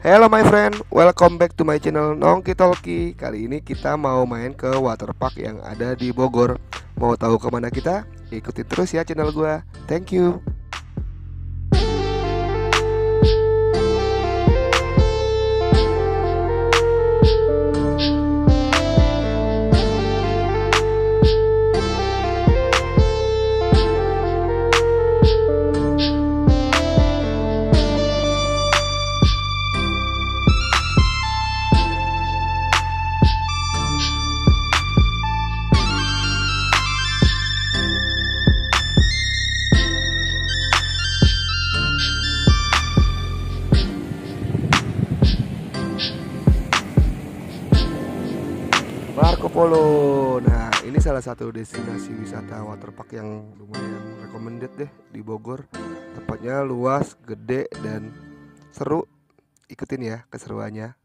Hello my friend, welcome back to my channel Nongki Talki. Kali ini kita mau main ke waterpark yang ada di Bogor. Mau tahu kemana kita? Ikuti terus ya channel gua. Thank you. Marco Polo. Nah, ini salah satu destinasi wisata waterpark yang lumayan recommended deh di Bogor. Tempatnya luas, gede, dan seru. Ikutin ya keseruannya.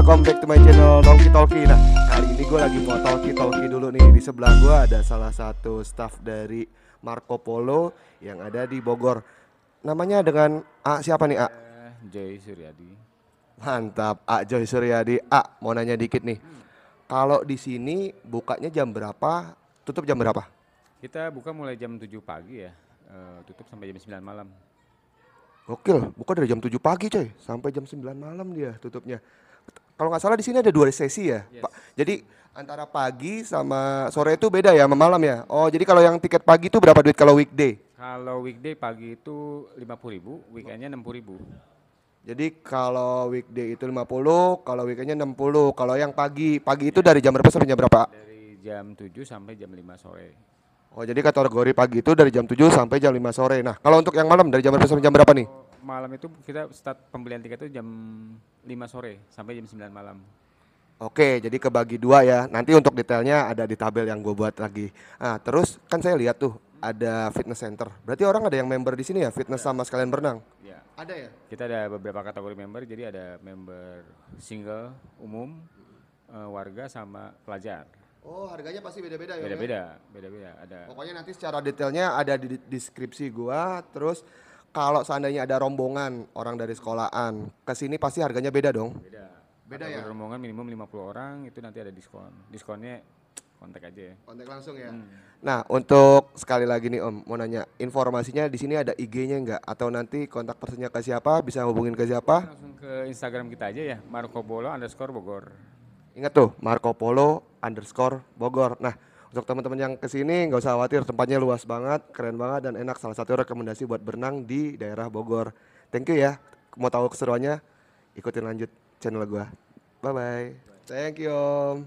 Welcome back to my channel Nongki Talki. Nah, kali ini gue lagi mau talki dulu nih. Di sebelah gue ada salah satu staff dari Marco Polo yang ada di Bogor. Namanya dengan siapa nih, A? Jay Suryadi. Mantap, Joy Suryadi. Mau nanya dikit nih. Kalau di sini bukanya jam berapa? Tutup jam berapa? Kita buka mulai jam 7 pagi ya, tutup sampai jam 9 malam. Gokil, buka dari jam 7 pagi coy, sampai jam 9 malam dia tutupnya. Kalau nggak salah di sini ada 2 sesi ya, Yes. Pak. Jadi antara pagi sama sore itu beda ya, sama malam ya. Oh, jadi kalau yang tiket pagi itu berapa duit kalau weekday? Kalau weekday pagi itu 50.000, weekendnya 60.000. Jadi kalau weekday itu 50, kalau weekendnya 60. Kalau yang pagi itu dari jam berapa sampai jam berapa? Dari jam 7 sampai jam 5 sore. Oh, jadi kategori pagi itu dari jam 7 sampai jam 5 sore. Nah, kalau untuk yang malam dari jam berapa sampai jam berapa nih? Malam itu kita start pembelian tiket itu jam 5 sore sampai jam 9 malam. Oke, jadi kebagi dua ya. Nanti untuk detailnya ada di tabel yang gue buat lagi. Nah, terus kan saya lihat tuh ada fitness center. Berarti orang ada yang member di sini ya, fitness sama sekalian berenang. Ya. Ada ya? Kita ada beberapa kategori member, jadi ada member single, umum, warga sama pelajar. Oh, harganya pasti beda-beda ya? Beda-beda. Ada. Pokoknya nanti secara detailnya ada di deskripsi gua. Terus kalau seandainya ada rombongan orang dari sekolahan ke sini pasti harganya beda dong. Beda ya? Kategori rombongan minimum 50 orang itu nanti ada diskon. Diskonnya kontak aja ya. Kontak langsung ya. Nah, untuk sekali lagi nih Om, mau nanya informasinya di sini ada IG-nya enggak atau nanti kontak personnya ke siapa, bisa hubungin ke siapa? Langsung ke Instagram kita aja ya, marcopolo_bogor. Ingat tuh, marcopolo_bogor. Nah, untuk teman-teman yang kesini nggak usah khawatir, tempatnya luas banget, keren banget dan enak. Salah satu rekomendasi buat berenang di daerah Bogor. Thank you ya. Mau tahu keseruannya? Ikutin lanjut channel gua. Bye bye. Thank you Om.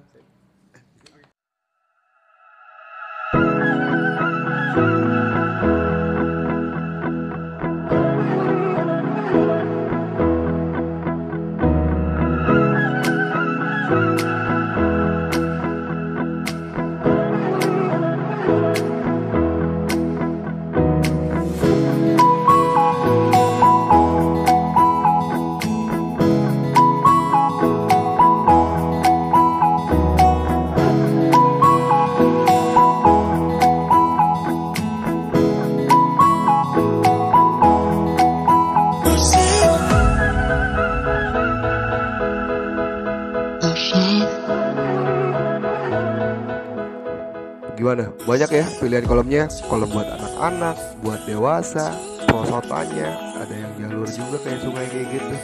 Gimana? Banyak ya pilihan kolamnya. Kolam buat anak-anak, buat dewasa, prosotannya, ada yang jalur juga kayak sungai kayak gitu.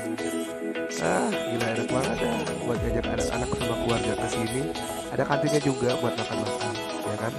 Gila enak banget ya buat ngajak anak-anak sama keluarga ke sini. Ada kantinnya juga buat makan-makan, ya kan?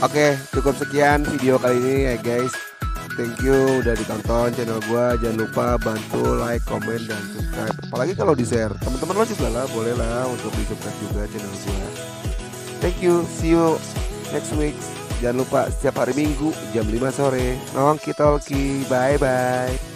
Oke, cukup sekian video kali ini ya guys. Thank you udah ditonton channel gua. Jangan lupa bantu like, komen, dan subscribe. Apalagi kalau di share, teman-teman lo juga lah, boleh lah untuk di subscribe juga channel gua. Thank you, see you next week. Jangan lupa setiap hari Minggu jam 5 sore. Nongki Talki, bye bye.